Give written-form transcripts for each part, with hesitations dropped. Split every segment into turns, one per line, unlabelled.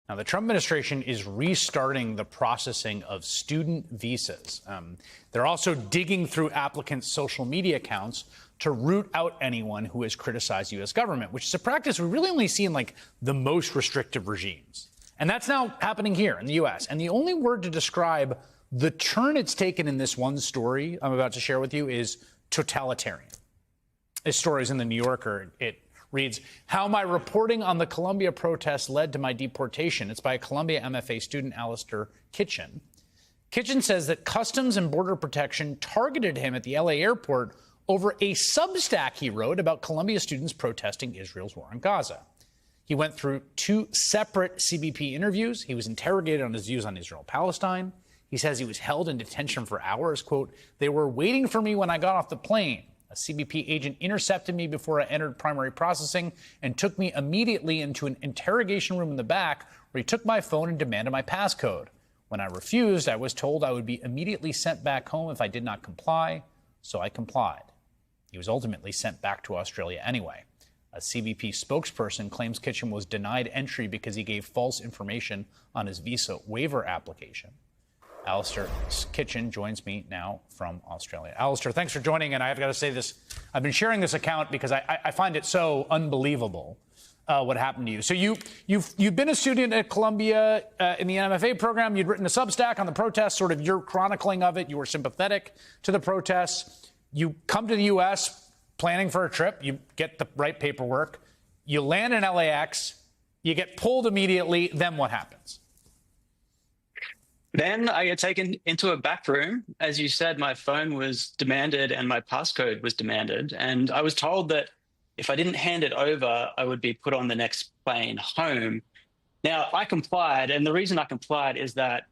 Now, the Trump administration is restarting the processing of student visas. They're also digging through applicants' social media accounts to root out anyone who has criticized the U.S. government, which is a practice we really only see in like the most restrictive regimes. And that's now happening here in the U.S. And the only word to describe the turn it's taken in this one story I'm about to share with you is totalitarian. This story is in the New Yorker. It reads, "How my reporting on the Columbia protests led to my deportation." It's by a Columbia MFA student, Alistair Kitchen. Kitchen says that Customs and Border Protection targeted him at the LA airport over a Substack he wrote about Columbia students protesting Israel's war on Gaza. He went through 2 separate CBP interviews. He was interrogated on his views on Israel-Palestine. He says he was held in detention for hours. Quote, "They were waiting for me when I got off the plane. A CBP agent intercepted me before I entered primary processing and took me immediately into an interrogation room in the back where he took my phone and demanded my passcode. When I refused, I was told I would be immediately sent back home if I did not comply, so I complied." He was ultimately sent back to Australia anyway. A CBP spokesperson claims Kitchen was denied entry because he gave false information on his visa waiver application. Alistair Kitchen joins me now from Australia. Alistair, thanks for joining. And I've got to say this, I've been sharing this account because I find it so unbelievable what happened to you. So you've been a student at Columbia in the MFA program. You'd written a Substack on the protests, sort of your chronicling of it. You were sympathetic to the protests. You come to the U.S. planning for a trip. You get the right paperwork. You land in LAX. You get pulled immediately. Then what happens?
Then I get taken into a back room. As you said, my phone was demanded and my passcode was demanded. And I was told that if I didn't hand it over, I would be put on the next plane home. Now, I complied. And the reason I complied is that,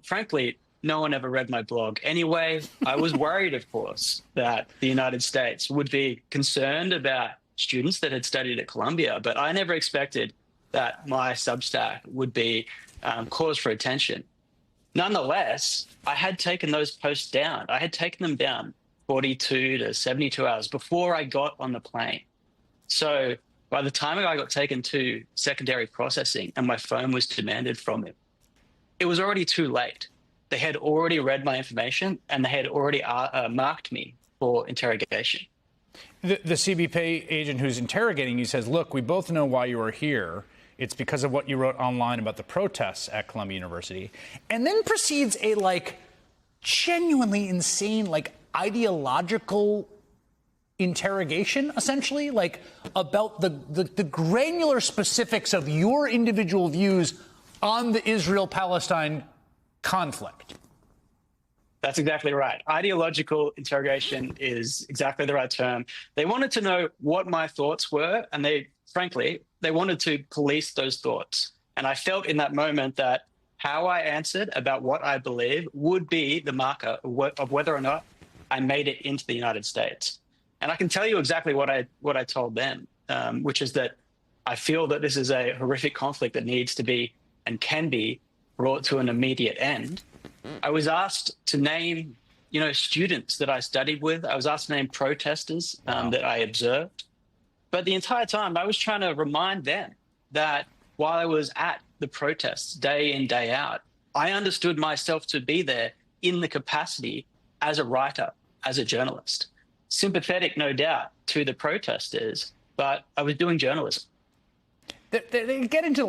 frankly, no one ever read my blog. Anyway, I was worried, of course, that the United States would be concerned about students that had studied at Columbia. But I never expected that my Substack would be cause for attention. Nonetheless, I had taken those posts down. I had taken them down 42 to 72 hours before I got on the plane. So by the time I got taken to secondary processing and my phone was demanded from it, it was already too late. They had already read my information and they had already marked me for interrogation.
The CBP agent who's interrogating you says, look, we both know why you are here. It's because of what you wrote online about the protests at Columbia University. And then proceeds a, genuinely insane, ideological interrogation, essentially, about the granular specifics of your individual views on the Israel-Palestine conflict.
That's exactly right. Ideological interrogation is exactly the right term. They wanted to know what my thoughts were, and frankly, they wanted to police those thoughts. And I felt in that moment that how I answered about what I believe would be the marker of whether or not I made it into the United States. And I can tell you exactly what I told them, which is that I feel that this is a horrific conflict that needs to be and can be brought to an immediate end. I was asked to name, students that I studied with. I was asked to name protesters that I observed. But the entire time, I was trying to remind them that while I was at the protests day in, day out, I understood myself to be there in the capacity as a writer, as a journalist. Sympathetic, no doubt, to the protesters, but I was doing journalism.
They get into,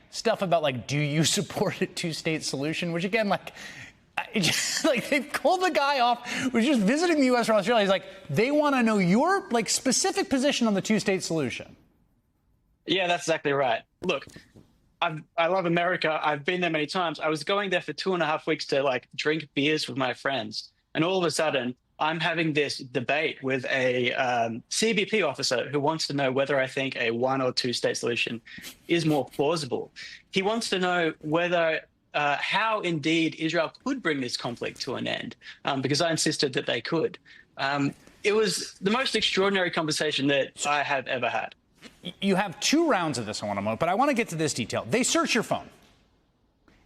stuff about, do you support a two-state solution, which, again, they called the guy off who's just visiting the U.S. or Australia. He's like, they want to know your specific position on the two-state solution.
Yeah, that's exactly right. Look, I love America. I've been there many times. I was going there for 2.5 weeks to drink beers with my friends. And all of a sudden, I'm having this debate with a CBP officer who wants to know whether I think a 1 or 2 state solution is more plausible. He wants to know whether how indeed Israel could bring this conflict to an end, because I insisted that they could. It was the most extraordinary conversation that I have ever had.
You have 2 rounds of this, but I want to get to this detail. They search your phone,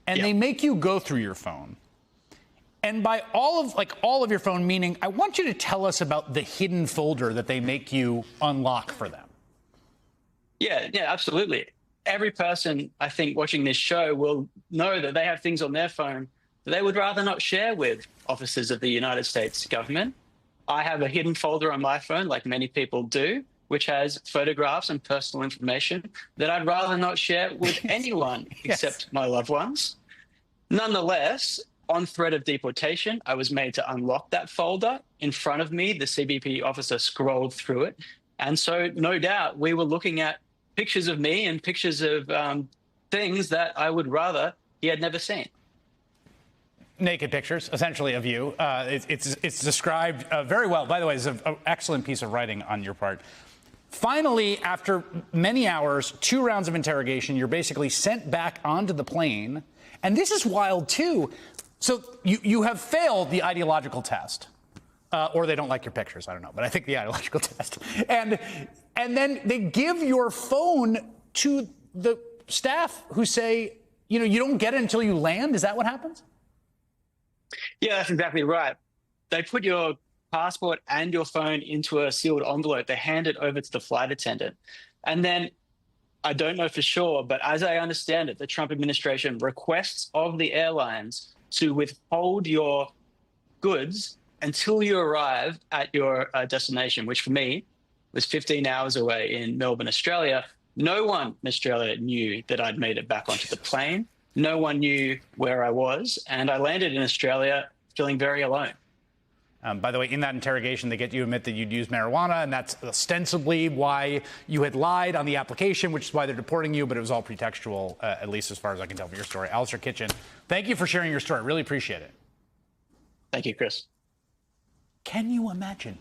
and they make you go through your phone. And by all of your phone, meaning I want you to tell us about the hidden folder that they make you unlock for them.
Yeah, absolutely. every person, I think, watching this show will know that they have things on their phone that they would rather not share with officers of the United States government. I have a hidden folder on my phone, like many people do, which has photographs and personal information that I'd rather not share with anyone
Yes.
except my loved ones. Nonetheless, on threat of deportation, I was made to unlock that folder. In front of me, the CBP officer scrolled through it. And so, no doubt, we were looking at pictures of me and pictures of things that I would rather he had never seen.
Naked pictures, essentially, of you. It's described very well. By the way, it's an excellent piece of writing on your part. Finally, after many hours, 2 rounds of interrogation, you're basically sent back onto the plane. And this is wild, too. So you have failed the ideological test. Or they don't like your pictures. I don't know. But I think the ideological test. And then they give your phone to the staff who say, you know, you don't get it until you land. Is that what happens?
Yeah, that's exactly right. They put your passport and your phone into a sealed envelope. They hand it over to the flight attendant. And then, I don't know for sure, but as I understand it, the Trump administration requests of the airlines to withhold your goods until you arrive at your destination, which for me was 15 hours away in Melbourne, Australia. No one in Australia knew that I'd made it back onto the plane. No one knew where I was, and I landed in Australia feeling very alone.
By the way, in that interrogation, they get you to admit that you'd used marijuana, and that's ostensibly why you had lied on the application, which is why they're deporting you, but it was all pretextual, at least as far as I can tell from your story. Alistair Kitchen, thank you for sharing your story. Really appreciate it.
Thank you, Chris.
Can you imagine